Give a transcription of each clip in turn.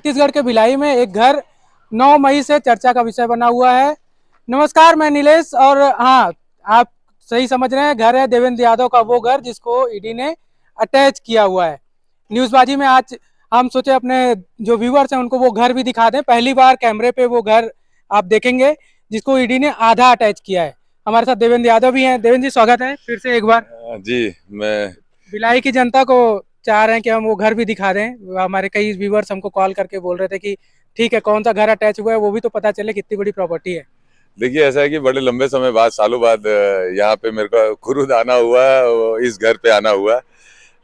छत्तीसगढ़ के भिलाई में एक घर 9 मई से चर्चा का विषय बना हुआ है। नमस्कार, मैं नीलेश। और हाँ, आप सही समझ रहे हैं, घर है देवेंद्र यादव का वो घर जिसको ईडी ने अटैच किया हुआ है। न्यूज़बाजी में आज हम सोचे अपने जो व्यूअर्स हैं उनको वो घर भी दिखा दें। पहली बार कैमरे पे वो घर आप देखेंगे जिसको ईडी ने आधा अटैच किया है। हमारे साथ देवेंद्र यादव भी हैं। देवेंद्र जी, स्वागत है फिर से एक बार। जी। मैं भिलाई की जनता को चाह रहे हैं कि हम वो घर भी दिखा दें। हमारे कई व्यूवर्स हमको कॉल करके बोल रहे थे कि ठीक है, कौन सा घर अटैच हुआ है वो भी तो पता चले, कितनी बड़ी प्रॉपर्टी है। देखिए, ऐसा है कि बड़े लंबे समय बाद, सालों बाद यहाँ पे मेरे को खुरुद आना हुआ है, इस घर पे आना हुआ।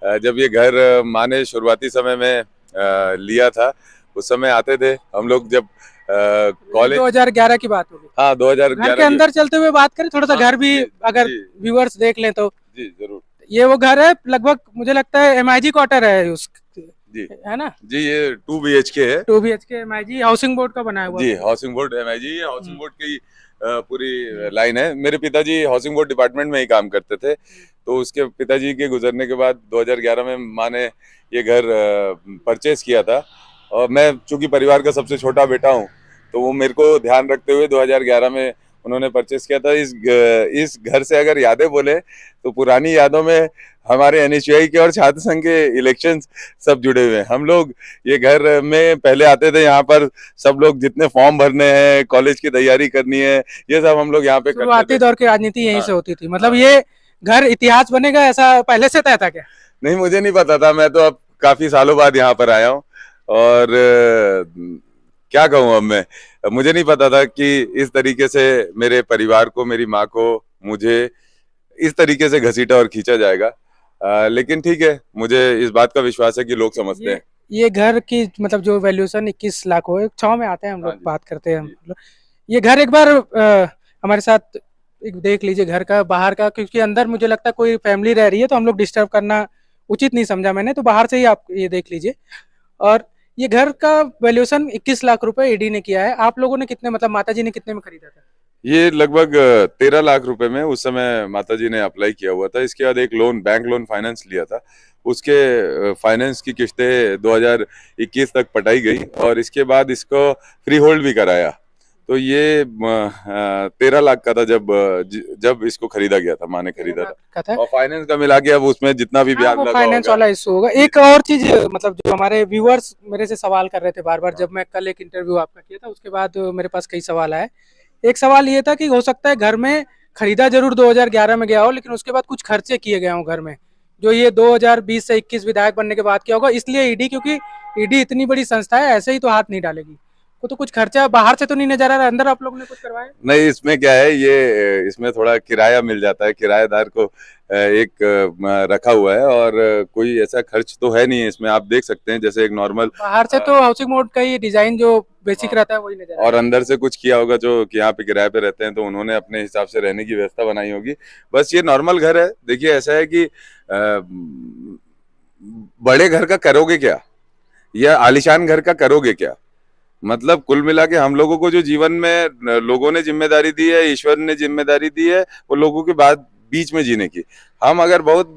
जब ये घर माँ ने शुरुआती समय में लिया था, उस समय आते थे हम लोग जब कॉलेज। 2011 की बात होगी। हाँ, 2011 घर के अंदर चलते हुए बात करें थोड़ा सा, हाँ, घर भी जी, अगर जी, व्यूवर्स देख लें तो। जी जरूर। ये वो घर है, लगभग मुझे लगता है एमआईजी क्वार्टर है उस, जी, है ना। जी, ये 2 BHK है। 2 BHK एमआईजी हाउसिंग बोर्ड का बनाया हुआ जी, पूरा। हाउसिंग बोर्ड MIG, ये हाउसिंग बोर्ड की पूरी लाइन है। मेरे पिताजी हाउसिंग बोर्ड डिपार्टमेंट में ही काम करते थे, तो उसके पिताजी के गुजरने के बाद 2011 में माँ ने ये घर परचेज किया था। और मैं चूंकि परिवार का सबसे छोटा बेटा हूँ, तो वो मेरे को ध्यान रखते हुए 2011 में उन्होंने परचेज किया था। इस घर से अगर यादें बोले तो पुरानी यादों में हमारे NHUI के और छात्र संघ के इलेक्शन सब जुड़े हुए हैं। हम लोग ये घर में पहले आते थे, यहाँ पर सब लोग जितने फॉर्म भरने हैं, कॉलेज की तैयारी करनी है, ये सब हम लोग यहाँ पे करते शुरुआती थे। दौर की राजनीति यहीं हाँ, से होती थी। मतलब हाँ। ये घर इतिहास बनेगा ऐसा पहले से तय था क्या? नहीं, मुझे नहीं पता था। मैं तो अब काफी सालों बाद यहाँ पर आया हूँ, और क्या कहूँ अब मैं। मुझे नहीं पता था कि इस तरीके से मेरे परिवार को, मेरी माँ को, मुझे इस तरीके से घसीटा और खींचा जाएगा। लेकिन ठीक है, मुझे इस बात का विश्वास है कि लोग समझते हैं। ये घर की मतलब जो वैल्यूएशन 21 लाख हो, एक 6 में आते हैं हम हाँ लोग, जी, बात करते हैं हम जी, लोग। ये घर एक बार हमारे साथ एक देख लीजिए घर का बाहर का, क्योंकि अंदर मुझे लगता है कोई फैमिली रह रही है तो हम लोग डिस्टर्ब करना उचित नहीं समझा मैंने, तो बाहर से ही आप ये देख लीजिए। और ये घर का वैल्यूएशन 21 लाख रुपए ईडी ने किया है। आप लोगों ने कितने, मतलब माता जी ने कितने में खरीदा था? ये लगभग 13 लाख रुपए में उस समय माताजी ने अप्लाई किया हुआ था। इसके बाद एक लोन, बैंक लोन फाइनेंस लिया था। उसके फाइनेंस की किस्तें 2021 तक पटाई गई, और इसके बाद इसको फ्री होल्ड भी कराया। तो ये 13 लाख का था जब इसको खरीदा गया था, माँ ने खरीदा था। और फाइनेंस का मिला के अब उसमें जितना भी हाँ, ब्याज वो लगा फाइनेंस होगा। वाला इशू होगा। एक और चीज, मतलब जो हमारे व्यूअर्स मेरे से सवाल कर रहे थे बार बार, जब मैं कल एक इंटरव्यू आपका किया था उसके बाद मेरे पास कई सवाल आए। एक सवाल ये था कि हो सकता है घर में खरीदा जरूर 2011 में गया हो, लेकिन उसके बाद कुछ खर्चे किए गए हों घर में, जो ये 2020 से 21 विधायक बनने के बाद किया होगा। इसलिए ईडी, क्योंकि ईडी इतनी बड़ी संस्था है, ऐसे ही तो हाथ नहीं डालेगी। वो तो कुछ खर्चा बाहर से तो नहीं नजर आ रहा, अंदर आप लोगों ने कुछ करवाया? नहीं, इसमें क्या है, ये इसमें थोड़ा किराया मिल जाता है, किराएदार को एक रखा हुआ है, और कोई ऐसा खर्च तो है नहीं है इसमें। आप देख सकते हैं जैसे एक नॉर्मल। बाहर से तो हाउसिंग बोर्ड का ही डिजाइन जो बेसिक रहता है वही नजर आ और रहा है। अंदर से कुछ किया होगा, जो कि यहाँ पे किराए पे रहते हैं तो उन्होंने अपने हिसाब से रहने की व्यवस्था बनाई होगी। बस ये नॉर्मल घर है। देखिए, ऐसा है कि बड़े घर का करोगे क्या, या आलीशान घर का करोगे क्या? मतलब कुल मिला के हम लोगों को जो जीवन में लोगों ने जिम्मेदारी दी है, ईश्वर ने जिम्मेदारी दी है, वो लोगों के बाद बीच में जीने की। हम अगर बहुत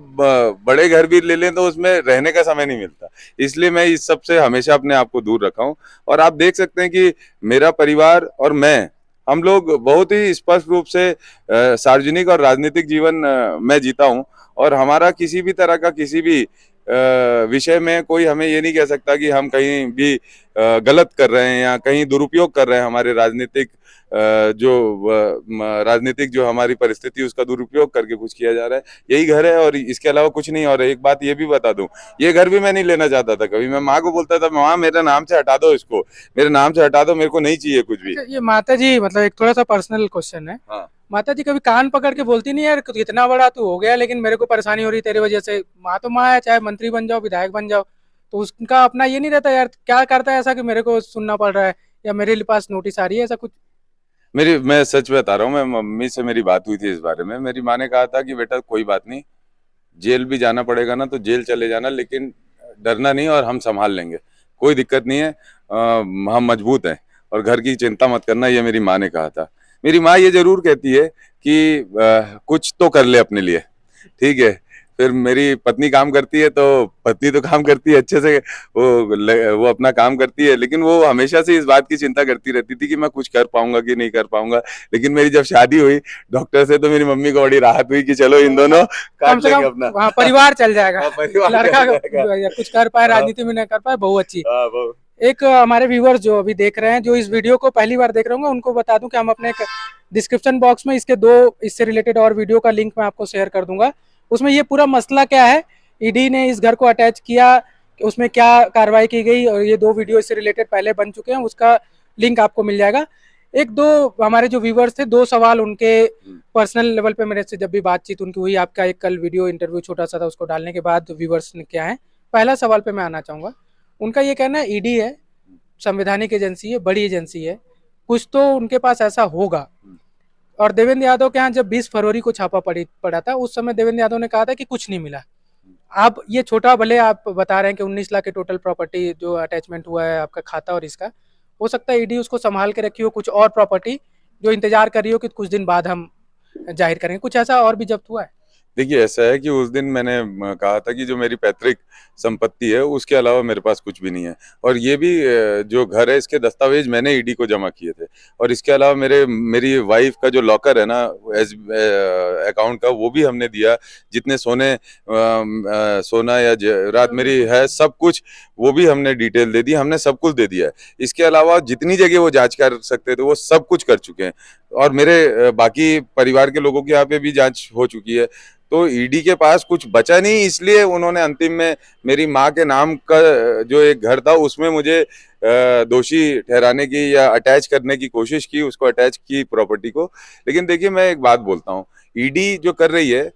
बड़े घर भी ले लें तो उसमें रहने का समय नहीं मिलता। इसलिए मैं इस सब से हमेशा अपने आप को दूर रखा हूँ। और आप देख सकते हैं कि मेरा परिवार और हम लोग बहुत ही स्पष्ट रूप से सार्वजनिक और राजनीतिक जीवन मैं जीता हूँ। और हमारा किसी भी तरह का, किसी भी विषय में कोई हमें ये नहीं कह सकता कि हम कहीं भी गलत कर रहे हैं या कहीं दुरुपयोग कर रहे हैं। हमारे राजनीतिक राजनीतिक जो हमारी परिस्थिति, उसका दुरुपयोग करके कुछ किया जा रहा है। यही घर है और इसके अलावा कुछ नहीं। और एक बात ये भी बता दूं, ये घर भी मैं नहीं लेना चाहता था। कभी मैं माँ को बोलता था, माँ मेरे नाम से हटा दो इसको, मेरे नाम से हटा दो, मेरे को नहीं चाहिए कुछ भी। अच्छा, ये माता जी, मतलब एक थोड़ा सा पर्सनल क्वेश्चन है। हाँ। माता जी कभी कान पकड़ के बोलती नहीं यार कितना बड़ा तू हो गया, लेकिन मेरे को परेशानी हो रही तेरे वजह से? माँ तो माँ है, चाहे मंत्री बन जाओ, विधायक बन जाओ, तो उसका अपना ये नहीं रहता यार क्या करता है ऐसा कि मेरे को सुनना पड़ रहा है या मेरे पास नोटिस आ रही है, ऐसा कुछ? मैं सच बता रहा हूँ। मैं मम्मी से मेरी बात हुई थी इस बारे में। मेरी माँ ने कहा था कि बेटा कोई बात नहीं, जेल भी जाना पड़ेगा ना तो जेल चले जाना, लेकिन डरना नहीं, और हम संभाल लेंगे, कोई दिक्कत नहीं है। हम मजबूत हैं, और घर की चिंता मत करना, ये मेरी माँ ने कहा था। मेरी माँ ये जरूर कहती है कि कुछ तो कर ले अपने लिए, ठीक है। फिर मेरी पत्नी काम करती है, तो पत्नी तो काम करती है अच्छे से, वो अपना काम करती है, लेकिन वो हमेशा से इस बात की चिंता करती रहती थी कि मैं कुछ कर पाऊंगा कि नहीं कर पाऊंगा। लेकिन मेरी जब शादी हुई डॉक्टर से, तो मेरी मम्मी को बड़ी राहत हुई कि चलो इन दोनों कम काट से लेंगे कम अपना। वहाँ परिवार चल जाएगा। हाँ, परिवार लड़का चल जाएगा। या कुछ कर पाए हाँ, राजनीति में, न कर पाए, बहू अच्छी। हाँ, वो एक हमारे व्यूअर्स जो अभी देख रहे हैं, जो इस वीडियो को पहली बार देख रहे होंगे, उनको बता दूं कि हम अपने डिस्क्रिप्शन बॉक्स में इसके 2 इससे रिलेटेड और वीडियो का लिंक मैं आपको शेयर कर दूंगा। उसमें ये पूरा मसला क्या है, ईडी ने इस घर को अटैच किया, उसमें क्या कार्रवाई की गई, और ये 2 वीडियो इससे रिलेटेड पहले बन चुके हैं, उसका लिंक आपको मिल जाएगा। एक दो हमारे जो व्यूवर्स थे, 2 सवाल उनके पर्सनल लेवल पे मेरे से जब भी बातचीत उनकी हुई, आपका एक कल वीडियो इंटरव्यू छोटा सा था, उसको डालने के बाद व्यूवर्स ने क्या है, पहला सवाल पे मैं आना चाहूँगा। उनका ये कहना है, ईडी है, संवैधानिक एजेंसी है, बड़ी एजेंसी है, कुछ तो उनके पास ऐसा होगा। और देवेंद्र यादव के यहाँ जब 20 फरवरी को छापा पड़ा था, उस समय देवेंद्र यादव ने कहा था कि कुछ नहीं मिला। आप ये छोटा, भले आप बता रहे हैं कि 19 लाख के टोटल प्रॉपर्टी जो अटैचमेंट हुआ है आपका खाता और इसका, हो सकता है ईडी उसको संभाल के रखी हो, कुछ और प्रॉपर्टी जो इंतजार कर रही हो कि कुछ दिन बाद हम जाहिर करेंगे, कुछ ऐसा और भी जब्त हुआ है? देखिए, ऐसा है कि उस दिन मैंने कहा था कि जो मेरी पैतृक संपत्ति है उसके अलावा मेरे पास कुछ भी नहीं है, और ये भी जो घर है इसके दस्तावेज मैंने ईडी को जमा किए थे, और इसके अलावा मेरी वाइफ का जो लॉकर है ना एस अकाउंट का, वो भी हमने दिया। जितने सोना या जेवरात मेरी है, सब कुछ वो भी हमने डिटेल दे दी, हमने सब कुछ दे दिया है। इसके अलावा जितनी जगह वो जांच कर सकते थे वो सब कुछ कर चुके हैं, और मेरे बाकी परिवार के लोगों के यहाँ पे भी जांच हो चुकी है। तो ईडी के पास कुछ बचा नहीं, इसलिए उन्होंने अंतिम में मेरी माँ के नाम का जो एक घर था उसमें मुझे दोषी ठहराने की या अटैच करने की कोशिश की, उसको अटैच की प्रॉपर्टी को। लेकिन देखिए, मैं एक बात बोलता हूँ, ईडी जो कर रही है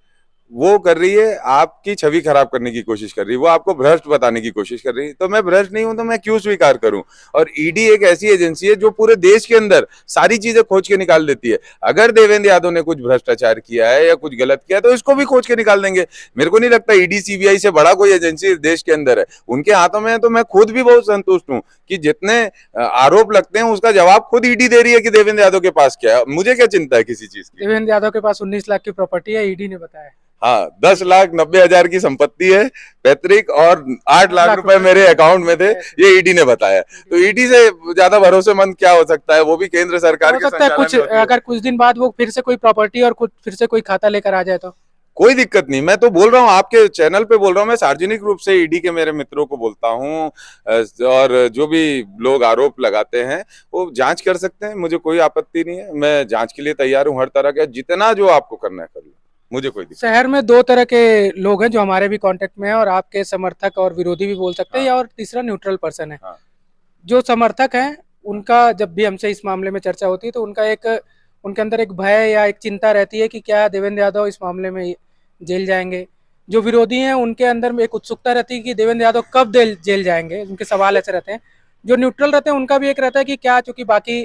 वो कर रही है आपकी छवि खराब करने की कोशिश कर रही है, वो आपको भ्रष्ट बताने की कोशिश कर रही है। तो मैं भ्रष्ट नहीं हूं तो मैं क्यों स्वीकार करूं? और ईडी एक ऐसी एजेंसी है जो पूरे देश के अंदर सारी चीजें खोज के निकाल देती है। अगर देवेंद्र यादव ने कुछ भ्रष्टाचार किया है या कुछ गलत किया है तो इसको भी खोज के निकाल देंगे। मेरे को नहीं लगता ईडी सीबीआई से बड़ा कोई एजेंसी इस देश के अंदर है, उनके हाथों में है। तो मैं खुद भी बहुत संतुष्ट हूँ कि जितने आरोप लगते हैं उसका जवाब खुद ईडी दे रही है कि देवेंद्र यादव के पास क्या है। मुझे क्या चिंता है किसी चीज की? देवेंद्र यादव के पास 19 लाख की प्रॉपर्टी है, ईडी ने बताया। हाँ, 10,90,000 की संपत्ति है पैतृक, और 8 लाख रुपए मेरे अकाउंट में थे, ये ईडी ने बताया। तो ईडी से ज्यादा भरोसेमंद क्या हो सकता है? वो भी केंद्र सरकार हो के सकता है संचालन कुछ, में होती है। अगर कुछ दिन बाद वो फिर से कोई प्रॉपर्टी और कुछ फिर से कोई खाता लेकर आ जाए तो? कोई दिक्कत नहीं, मैं तो बोल रहा हूँ, आपके चैनल पे बोल रहा हूँ, मैं सार्वजनिक रूप से ईडी के मेरे मित्रों को बोलता हूँ, और जो भी लोग आरोप लगाते हैं वो जांच कर सकते हैं, मुझे कोई आपत्ति नहीं है। मैं जांच के लिए तैयार हूँ, हर तरह का, जितना जो आपको करना है कर लो, मुझे कोई दिक्कत। शहर में 2 तरह के लोग हैं जो हमारे भी कांटेक्ट में है, और आपके समर्थक और विरोधी भी बोल सकते हैं, हाँ, या और तीसरा न्यूट्रल पर्सन है। हाँ, जो समर्थक हैं उनका जब भी हमसे इस मामले में चर्चा होती है तो उनके अंदर एक भय या एक चिंता रहती है कि क्या देवेंद्र यादव इस मामले में जेल जाएंगे। जो विरोधी हैं उनके अंदर में एक उत्सुकता रहती है कि देवेंद्र यादव कब जेल जाएंगे, उनके सवाल ऐसे रहते हैं। जो न्यूट्रल रहते हैं उनका भी एक रहता है कि क्या, चूंकि बाकी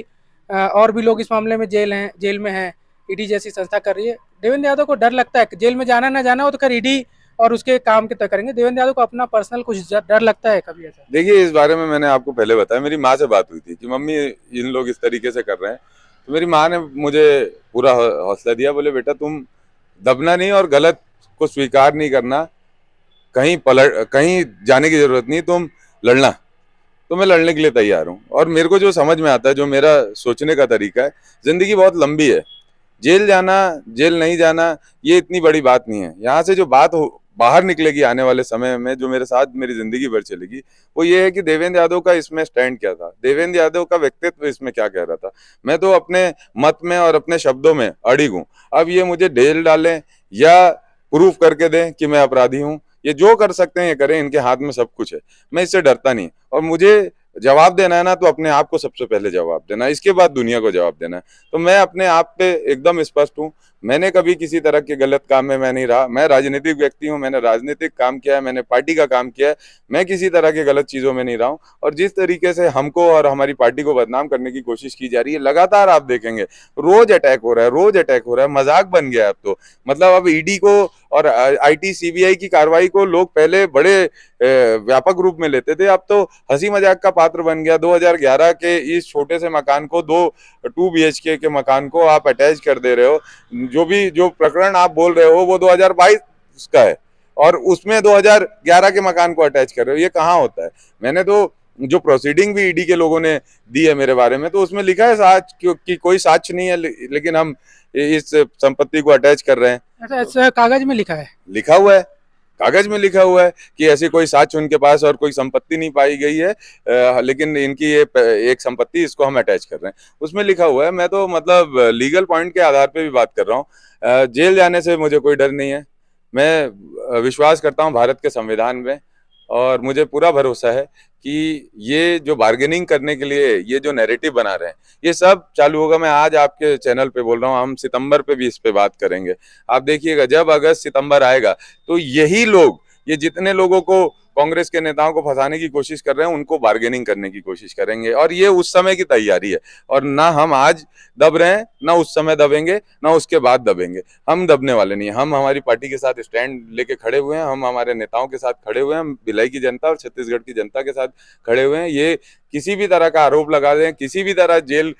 और भी लोग इस मामले में जेल में हैं, ईडी जैसी संस्था कर रही है, देवेंद्र यादव को डर लगता है जेल में जाना ना जाना हो तो खैर ईडी और उसके काम के तय करेंगे, देवेंद्र यादव को अपना पर्सनल कुछ डर लगता है कभी ऐसा? देखिए, इस बारे में मैंने आपको पहले बताया, मेरी माँ से बात हुई थी कि मम्मी इन लोग इस तरीके से कर रहे हैं, तो मेरी माँ ने मुझे पूरा हौसला दिया, बोले बेटा तुम दबना नहीं और गलत को स्वीकार नहीं करना, कहीं जाने की जरूरत नहीं, तुम लड़ना। तो मैं लड़ने के लिए तैयार हूँ, और मेरे को जो समझ में आता है, जो मेरा सोचने का तरीका है, जिंदगी बहुत लंबी है, जेल जाना जेल नहीं जाना ये इतनी बड़ी बात नहीं है। यहाँ से जो बात बाहर निकलेगी आने वाले समय में, जो मेरे साथ मेरी जिंदगी भर चलेगी, वो ये है कि देवेंद्र यादव का इसमें स्टैंड क्या था, देवेंद्र यादव का व्यक्तित्व इसमें क्या कह रहा था। मैं तो अपने मत में और अपने शब्दों में अड़िग हूँ। अब ये मुझे जेल डालें या प्रूफ करके दें कि मैं अपराधी हूँ, ये जो कर सकते हैं ये करें, इनके हाथ में सब कुछ है। मैं इससे डरता नहीं, और मुझे जवाब देना है ना तो अपने आप को सबसे पहले जवाब देना है, इसके बाद दुनिया को जवाब देना है। तो मैं अपने आप पे एकदम स्पष्ट हूँ, मैंने कभी किसी तरह के गलत काम में मैं नहीं रहा। मैं राजनीतिक व्यक्ति हूँ, मैंने राजनीतिक काम किया है, मैंने पार्टी का काम किया है, मैं किसी तरह के गलत चीजों में नहीं रहा हूँ। और जिस तरीके से हमको और हमारी पार्टी को बदनाम करने की कोशिश की जा रही है, लगातार आप देखेंगे रोज अटैक हो रहा है, रोज अटैक हो रहा है, मजाक बन गया है अब तो। मतलब अब ईडी को और आईटी सीबीआई की कार्रवाई को लोग पहले बड़े व्यापक रूप में लेते थे, अब तो हंसी मजाक का पात्र बन गया। 2011 के इस छोटे से मकान को, 2 BHK के मकान को आप अटैच कर दे रहे हो। जो प्रकरण आप बोल रहे हो वो 2022 का है, और उसमें 2011 के मकान को अटैच कर रहे हो, ये कहाँ होता है? मैंने तो जो प्रोसीडिंग भी ईडी के लोगों ने दी है मेरे बारे में, तो उसमें लिखा है साक्ष्य कि कोई साक्ष्य नहीं है, लेकिन हम इस संपत्ति को अटैच कर रहे हैं। ऐसा ऐसा कागज में लिखा है? लिखा हुआ है, कागज में लिखा हुआ है कि ऐसी कोई साक्ष्य उनके पास और कोई संपत्ति नहीं पाई गई है, लेकिन इनकी ये एक संपत्ति, इसको हम अटैच कर रहे हैं, उसमें लिखा हुआ है। मैं तो मतलब लीगल पॉइंट के आधार पे भी बात कर रहा हूँ। जेल जाने से मुझे कोई डर नहीं है। मैं विश्वास करता हूँ भारत के संविधान में, और मुझे पूरा भरोसा है कि ये जो बार्गेनिंग करने के लिए ये जो नैरेटिव बना रहे हैं, ये सब चालू होगा। मैं आज आपके चैनल पे बोल रहा हूँ, हम सितंबर पे भी इस पे बात करेंगे। आप देखिएगा, जब अगस्त सितंबर आएगा तो यही लोग, ये जितने लोगों को कांग्रेस के नेताओं को फंसाने की कोशिश कर रहे हैं, उनको बार्गेनिंग करने की कोशिश करेंगे, और ये उस समय की तैयारी है। और ना हम आज दब रहे हैं, ना उस समय दबेंगे, ना उसके बाद दबेंगे। हम दबने वाले नहीं हैं। हम हमारी पार्टी के साथ स्टैंड लेके खड़े हुए हैं, हम हमारे नेताओं के साथ खड़े हुए हैं, हम भिलाई की जनता और छत्तीसगढ़ की जनता के साथ खड़े हुए हैं। ये किसी भी तरह का आरोप लगा दें, किसी भी तरह जेल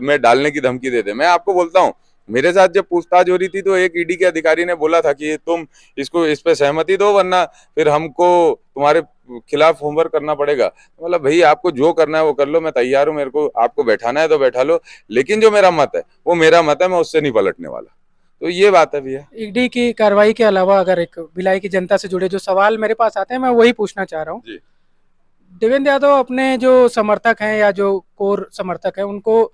में डालने की धमकी दे दें। मैं आपको बोलता हूँ, मेरे साथ जब पूछताछ हो रही थी तो एक ईडी के अधिकारी ने बोला था कि तुम इसको इस पे सहमति दो, वरना फिर हमको तुम्हारे खिलाफ होमवर्क करना पड़ेगा। मतलब भाई, आपको जो करना है वो कर लो, मैं तैयार हूँ। मेरे को आपको बैठाना है तो बैठा लो, लेकिन जो मेरा मत है वो मेरा मत है, मैं उससे नहीं पलटने वाला। तो ये बात है भैया। ईडी की कार्रवाई के अलावा अगर एक भिलाई की जनता से जुड़े जो सवाल मेरे पास आते हैं, मैं वही पूछना चाह रहा हूँ। जी। देवेंद्र यादव अपने जो समर्थक हैं या जो कोर समर्थक हैं, उनको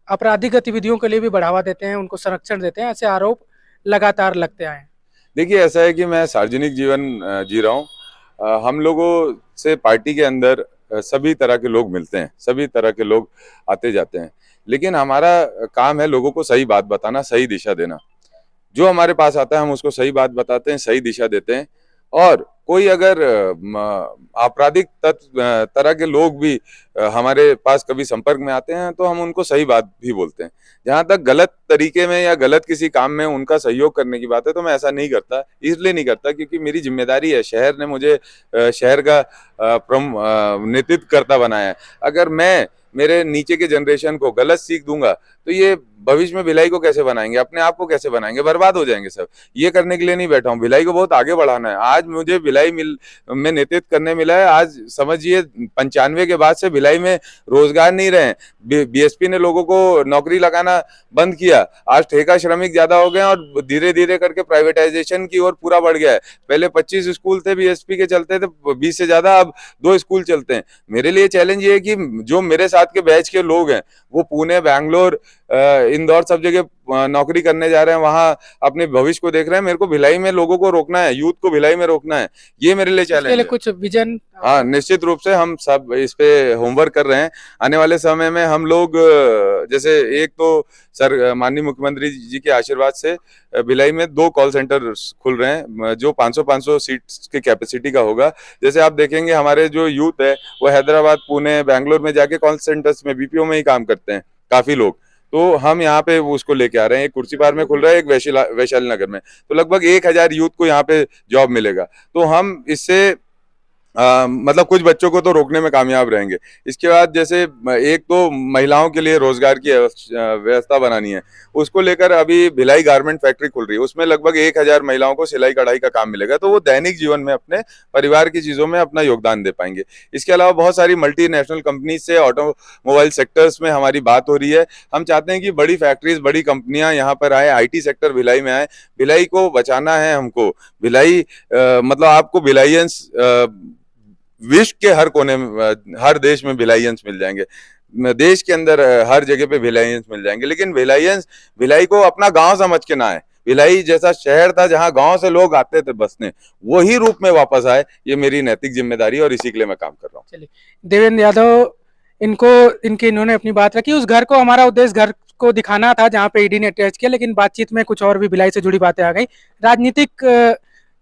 आपराधिक गतिविधियों के लिए भी बढ़ावा देते हैं, उनको संरक्षण देते हैं, ऐसे आरोप लगातार लगते आए हैं। देखिए, ऐसा है कि मैं सार्वजनिक जीवन जी रहा हूँ। हम लोगों से पार्टी के अंदर सभी तरह के लोग मिलते हैं, सभी तरह के लोग आते जाते हैं, लेकिन हमारा काम है लोगों को सही बात बताना, सही दिशा देना। जो हमारे पास आता है हम उसको सही बात बताते हैं, सही दिशा देते हैं। और कोई अगर आपराधिक तरह के लोग भी हमारे पास कभी संपर्क में आते हैं, तो हम उनको सही बात भी बोलते हैं। जहां तक गलत तरीके में या गलत किसी काम में उनका सहयोग करने की बात है, तो मैं ऐसा नहीं करता। इसलिए नहीं करता क्योंकि मेरी जिम्मेदारी है, शहर ने मुझे शहर का नेतृत्व करता बनाया है। अगर मैं मेरे नीचे के जनरेशन को गलत सीख दूंगा, तो ये भविष्य में भिलाई को कैसे बनाएंगे, अपने आप को कैसे बनाएंगे, बर्बाद हो जाएंगे सब। ये करने के लिए नहीं बैठा हूँ, भिलाई को बहुत आगे बढ़ाना है। आज मुझे भिलाई में नेतृत्व करने मिला है। आज समझिए 95 के बाद से भिलाई में रोजगार नहीं रहे। बीएसपी ने लोगों को नौकरी लगाना बंद किया। आज ठेका श्रमिक ज्यादा हो गए और धीरे धीरे करके प्राइवेटाइजेशन की ओर पूरा बढ़ गया है। पहले 25 स्कूल थे बीएसपी के चलते थे, 20 से ज्यादा, अब 2 स्कूल चलते हैं। मेरे लिए चैलेंज ये है कि जो मेरे साथ के बैच के लोग हैं, वो पुणे, बैंगलोर, इंदौर, सब जगह नौकरी करने जा रहे हैं, वहां अपने भविष्य को देख रहे हैं। मेरे को भिलाई में लोगों को रोकना है, यूथ को भिलाई में रोकना है। ये मेरे लिए इसके चैलेंज लिए है। कुछ विजन? हाँ, निश्चित रूप से हम सब इस पे होमवर्क कर रहे हैं। आने वाले समय में हम लोग जैसे एक तो माननीय मुख्यमंत्री जी के आशीर्वाद से भिलाई में 2 कॉल सेंटर खुल रहे हैं, जो 500-500 सीट्स की कैपेसिटी का होगा। जैसे आप देखेंगे, हमारे जो यूथ है वो हैदराबाद, पुणे, बैंगलोर में जाके कॉल सेंटर्स में, बीपीओ में ही काम करते हैं काफी लोग। तो हम यहाँ पे उसको लेके आ रहे हैं। एक कुर्सी पार में खुल रहा है, एक वैशाली नगर में। तो लगभग 1000 यूथ को यहाँ पे जॉब मिलेगा। तो हम इससे मतलब कुछ बच्चों को तो रोकने में कामयाब रहेंगे। इसके बाद जैसे एक तो महिलाओं के लिए रोजगार की व्यवस्था बनानी है, उसको लेकर अभी भिलाई गारमेंट फैक्ट्री खुल रही है। उसमें लगभग 1000 महिलाओं को सिलाई कढ़ाई का काम मिलेगा, तो वो दैनिक जीवन में अपने परिवार की चीजों में अपना योगदान दे पाएंगे। इसके अलावा बहुत सारी मल्टीनेशनल कंपनी से ऑटोमोबाइल सेक्टर्स में हमारी बात हो रही है। हम चाहते हैं कि बड़ी फैक्ट्रीज, बड़ी कंपनियां यहाँ पर आए, IT सेक्टर भिलाई में आए। भिलाई को बचाना है हमको। भिलाई मतलब आपको भिलाइयंस विश्व के हर कोने में, हर देश में भिलाइयंस मिल जाएंगे। देश के अंदर हर जगह पे भिलाइयंस मिल जाएंगे, लेकिन भिलाइयंस भिलाई को अपना गांव समझ के ना आए। भिलाई जैसा शहर था जहां गांव से लोग आते थे बसने, वही रूप में वापस आए। ये मेरी नैतिक जिम्मेदारी है और इसी के लिए मैं काम कर रहा हूँ। चलिए, देवेंद्र यादव, इन्होंने अपनी बात रखी। उस घर को, हमारा उद्देश्य घर को दिखाना था जहाँ पे ईडी ने अटैच किया, लेकिन बातचीत में कुछ और भी भिलाई से जुड़ी बातें आ गई। राजनीतिक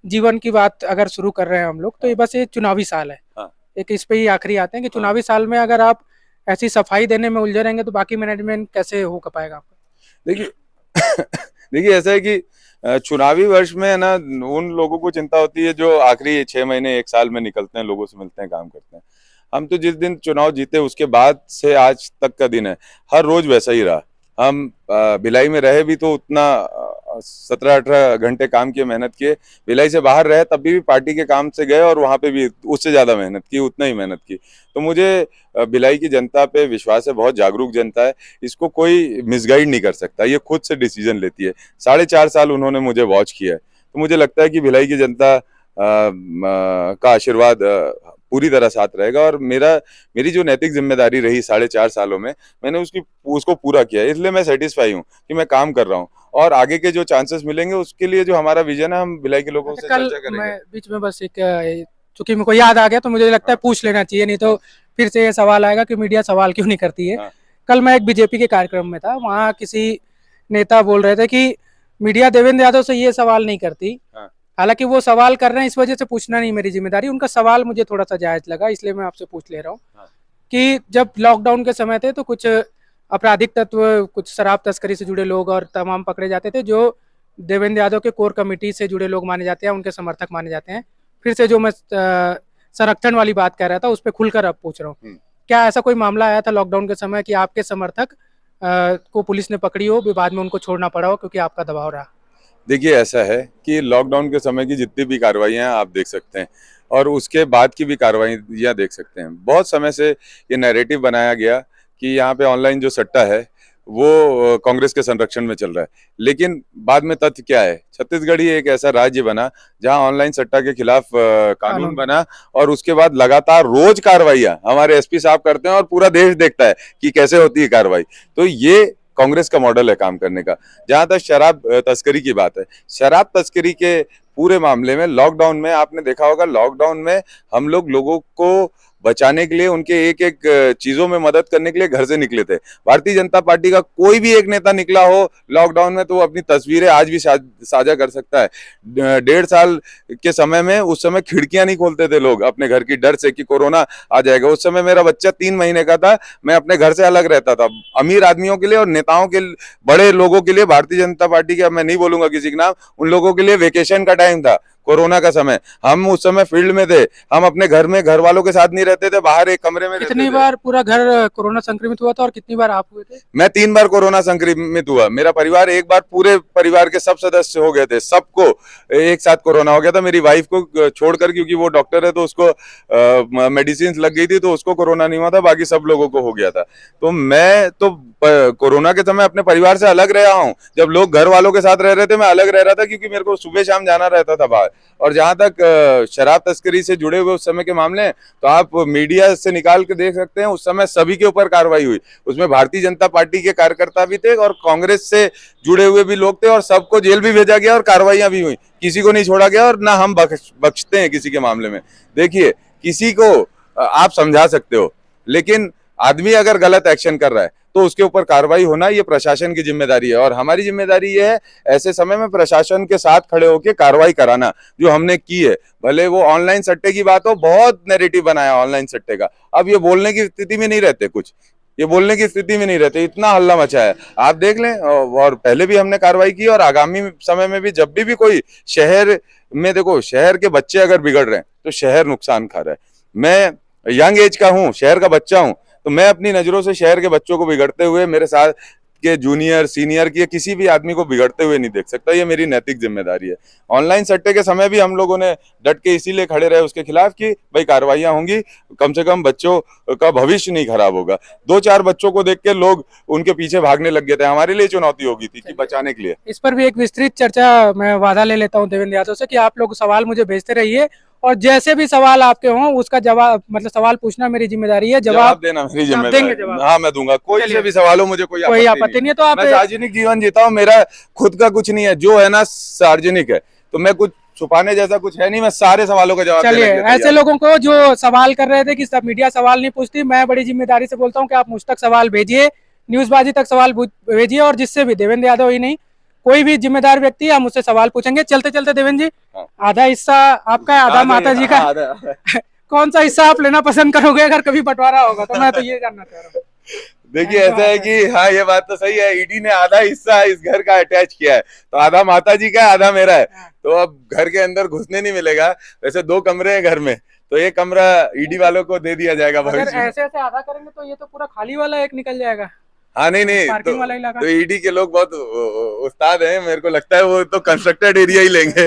जीवन की बात अगर शुरू कर रहे हैं हम लोग, तो ये बस ये चुनावी साल है। हाँ। एक इस पे ही आखिरी आते हैं कि चुनावी साल में अगर आप ऐसी सफाई देने में उलझे रहेंगे, तो बाकी मैनेजमेंट कैसे हो पाएगा आपका? देखिए देखिए, ऐसा है कि चुनावी वर्ष में है ना, उन लोगों को चिंता होती है जो आखिरी 6 महीने 1 साल में निकलते हैं, लोगों से मिलते हैं, काम करते हैं। हम तो जिस दिन चुनाव जीते उसके बाद से आज तक का दिन है, हर रोज वैसा ही रहा। हम भिलाई में रहे भी तो उतना 17-18 घंटे काम किए, मेहनत किए। भिलाई से बाहर रहे तब भी पार्टी के काम से गए और वहां पे भी उससे ज्यादा मेहनत की, उतना ही मेहनत की। तो मुझे भिलाई की जनता पे विश्वास है, बहुत जागरूक जनता है, इसको कोई मिसगाइड नहीं कर सकता, ये खुद से डिसीजन लेती है। 4.5 साल उन्होंने मुझे वॉच किया है, तो मुझे लगता है कि भिलाई की जनता का आशीर्वाद पूरी तरह साथ रहेगा। और मेरी जो नैतिक जिम्मेदारी रही 4.5 सालों में, मैंने उसको पूरा किया है, इसलिए मैं सेटिस्फाई हूँ कि मैं काम कर रहा हूँ। और आगे के जो चांसेस मिलेंगे उसके लिए जो हमारा विजन है, हम भिलाई के लोगों से कल चर्चा करेंगे। मैं बीच में बस एक चूंकि मेरे को याद आ गया तो मुझे लगता है पूछ लेना चाहिए, नहीं तो फिर से ये सवाल आएगा कि मीडिया सवाल क्यों नहीं करती है। हाँ। कल मैं एक बीजेपी के कार्यक्रम में था, वहाँ किसी नेता बोल रहे थे कि मीडिया देवेंद्र यादव से ये सवाल नहीं करती। हाँ। हालांकि वो सवाल कर रहे हैं, इस वजह से पूछना नहीं मेरी जिम्मेदारी, उनका सवाल मुझे थोड़ा सा जायज लगा, इसलिए मैं आपसे पूछ ले रहा हूँ हाँ। कि जब लॉकडाउन के समय थे तो कुछ आपराधिक तत्व, कुछ शराब तस्करी से जुड़े लोग और तमाम पकड़े जाते थे, जो देवेंद्र यादव के कोर कमेटी से जुड़े लोग माने जाते हैं, उनके समर्थक माने जाते हैं। फिर से जो मैं संरक्षण वाली बात कर रहा था उस पर खुलकर अब पूछ रहा हूँ, क्या ऐसा कोई मामला आया था लॉकडाउन के समय कि आपके समर्थक को पुलिस ने पकड़ी हो, बाद में उनको छोड़ना पड़ा हो क्योंकि आपका दबाव रहा? देखिए, ऐसा है कि लॉकडाउन के समय की जितनी भी कार्रवाइयां हैं आप देख सकते हैं, और उसके बाद की भी कार्रवाइयां देख सकते हैं। बहुत समय से ये नैरेटिव बनाया गया कि यहाँ पे ऑनलाइन जो सट्टा है वो कांग्रेस के संरक्षण में चल रहा है, लेकिन बाद में तथ्य क्या है, छत्तीसगढ़ ही एक ऐसा राज्य बना जहां ऑनलाइन सट्टा के खिलाफ कानून बना, और उसके बाद लगातार रोज कार्रवाइयां हमारे एसपी साहब करते हैं और पूरा देश देखता है कि कैसे होती है कार्रवाई। तो ये कांग्रेस का मॉडल है काम करने का। जहां तक शराब तस्करी की बात है, शराब तस्करी के पूरे मामले में लॉकडाउन में आपने देखा होगा, लॉकडाउन में हम लोगों को बचाने के लिए, उनके एक एक चीजों में मदद करने के लिए घर से निकले थे। भारतीय जनता पार्टी का कोई भी एक नेता निकला हो लॉकडाउन में तो वो अपनी तस्वीरें आज भी साझा कर सकता है। 1.5 साल के समय में, उस समय खिड़कियां नहीं खोलते थे लोग अपने घर की, डर से कि कोरोना आ जाएगा। उस समय मेरा बच्चा 3 महीने का था, मैं अपने घर से अलग रहता था। अमीर आदमियों के लिए और नेताओं के, बड़े लोगों के लिए, भारतीय जनता पार्टी के, अब मैं नहीं बोलूंगा किसी का नाम, उन लोगों के लिए वेकेशन का टाइम था कोरोना का समय। हम उस समय फील्ड में थे, हम अपने घर में घर वालों के साथ नहीं रहते थे, बाहर एक कमरे में रहते थे। कितनी बार पूरा घर कोरोना संक्रमित हुआ था और कितनी बार आप हुए थे? मैं 3 बार कोरोना संक्रमित हुआ, मेरा परिवार एक बार, पूरे परिवार के सब सदस्य हो गए थे, सबको एक साथ कोरोना हो गया था। मेरी वाइफ को छोड़कर, क्योंकि वो डॉक्टर है तो उसको मेडिसिन लग गई थी, तो उसको कोरोना नहीं हुआ था, बाकी सब लोगों को हो गया था। तो मैं तो कोरोना के समय अपने परिवार से अलग रहा हूँ। जब लोग घर वालों के साथ रह रहे थे मैं अलग रह रहा था, क्योंकि मेरे को सुबह शाम जाना रहता था बाहर। और जहां तक शराब तस्करी से जुड़े हुए उस समय के मामले हैं, तो आप मीडिया से निकाल के देख सकते हैं, उस समय सभी के ऊपर कार्रवाई हुई। उसमें भारतीय जनता पार्टी के कार्यकर्ता भी थे और कांग्रेस से जुड़े हुए भी लोग थे, और सबको जेल भी भेजा गया और कार्रवाइयां भी हुई, किसी को नहीं छोड़ा गया, और ना हम बख्शते हैं किसी के मामले में। देखिए, किसी को आप समझा सकते हो, लेकिन आदमी अगर गलत एक्शन कर रहा है तो उसके ऊपर कार्रवाई होना ये प्रशासन की जिम्मेदारी है, और हमारी जिम्मेदारी ये है ऐसे समय में प्रशासन के साथ खड़े होकर कार्रवाई कराना, जो हमने की है। भले वो ऑनलाइन सट्टे की बात हो, बहुत नैरेटिव बनाया ऑनलाइन सट्टे का, अब ये बोलने की स्थिति में नहीं रहते, कुछ ये बोलने की स्थिति में नहीं रहते, इतना हल्ला मचा है, आप देख लें। और पहले भी हमने कार्रवाई की, और आगामी समय में भी जब भी कोई शहर में, देखो शहर के बच्चे अगर बिगड़ रहे हैं तो शहर नुकसान खा रहा है। मैं यंग एज का हूँ, शहर का बच्चा हूँ, तो मैं अपनी नजरों से शहर के बच्चों को बिगड़ते हुए, मेरे साथ के जूनियर सीनियर की, किसी भी आदमी को बिगड़ते हुए नहीं देख सकता, ये मेरी नैतिक जिम्मेदारी है। ऑनलाइन सट्टे के समय भी हम लोगों ने डट के इसीलिए खड़े रहे उसके खिलाफ कि भाई कार्रवाइयां होंगी, कम से कम बच्चों का भविष्य नहीं खराब होगा। 2-4 बच्चों को देख के लोग उनके पीछे भागने लग गए थे, हमारे लिए चुनौती होगी थी कि बचाने के लिए। इस पर भी एक विस्तृत चर्चा मैं वादा ले लेता हूँ देवेंद्र यादव से कि आप लोग सवाल मुझे भेजते रहिए, और जैसे भी सवाल आपके हों उसका जवाब, मतलब सवाल पूछना मेरी जिम्मेदारी है, जवाब देना मेरी जिम्मेदारी। हाँ, मैं दूंगा, कोई से भी सवाल हो, मुझे कोई आपत्ति नहीं है। तो आप, मैं सार्वजनिक जीवन जीता हूँ, मेरा खुद का कुछ नहीं है, जो है ना सार्वजनिक है, तो मैं कुछ छुपाने जैसा कुछ है नहीं, मैं सारे सवालों का जवाब चलिए, ऐसे लोगों को जो सवाल कर रहे थे कि सब मीडिया सवाल नहीं पूछती, मैं बड़ी जिम्मेदारी से बोलता हूँ कि आप मुझ तक सवाल भेजिए, न्यूज़बाजी तक सवाल भेजिए, और जिससे भी, देवेंद्र यादव ही नहीं, कोई भी जिम्मेदार व्यक्ति हम उससे सवाल पूछेंगे। चलते चलते देवेंद्र जी, आधा हिस्सा आपका है, आधा माता जी का, कौन सा हिस्सा आप लेना पसंद करोगे अगर कभी बंटवारा होगा तो? मैं तो ये जानना चाह रहा हूँ। देखिए, ऐसा है कि हाँ, ये बात तो सही है, ईडी ने आधा हिस्सा इस घर का अटैच किया है, तो आधा माता जी का है, आधा मेरा है। तो अब घर के अंदर घुसने नहीं मिलेगा। वैसे 2 कमरे हैं घर में, तो एक कमरा ईडी वालों को दे दिया जाएगा भविष्य में। ऐसे ऐसे आधा करेंगे तो ये तो पूरा खाली वाला एक निकल जाएगा। हाँ नहीं नहीं, पार्किंग वाला इलाका। तो ईडी के लोग बहुत उस्ताद हैं, मेरे को लगता है वो तो कंस्ट्रक्टेड एरिया ही लेंगे।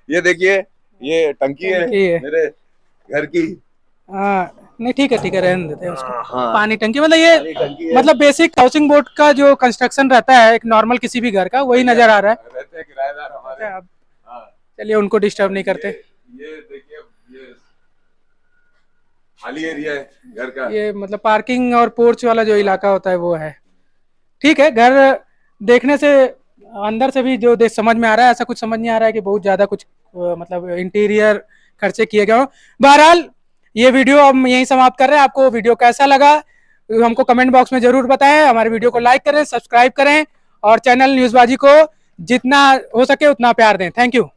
ये देखिए, ये टंकी है टंकी है। मेरे घर की। हाँ नहीं ठीक है रहने देते हैं उसको। हाँ, पानी टंकी मतलब ये पानी टंकी है। मतलब बेसिक हाउसिंग बोर्ड का जो कंस्ट्रक्शन रहता है एक नॉर्मल किसी भी घर का वही नजर आ रहा है। रहते हैं किराएदार हमारे। अब हाँ, चलिए उनको डिस्टर्ब नहीं करते। ये देखिए, ये खाली एरिया है घर का। ये मतलब पार्किंग और पोर्च वाला जो इलाका होता है वो है। ठीक है, घर देखने से अंदर से भी जो देख समझ में आ रहा है, ऐसा कुछ समझ नहीं आ रहा है कि बहुत ज्यादा कुछ मतलब इंटीरियर खर्चे किए गए हो। बहरहाल ये वीडियो हम यहीं समाप्त कर रहे हैं। आपको वीडियो कैसा लगा हमको कमेंट बॉक्स में जरूर बताएं। हमारे वीडियो को लाइक करें, सब्सक्राइब करें और चैनल न्यूज़बाजी को जितना हो सके उतना प्यार दें। Thank you.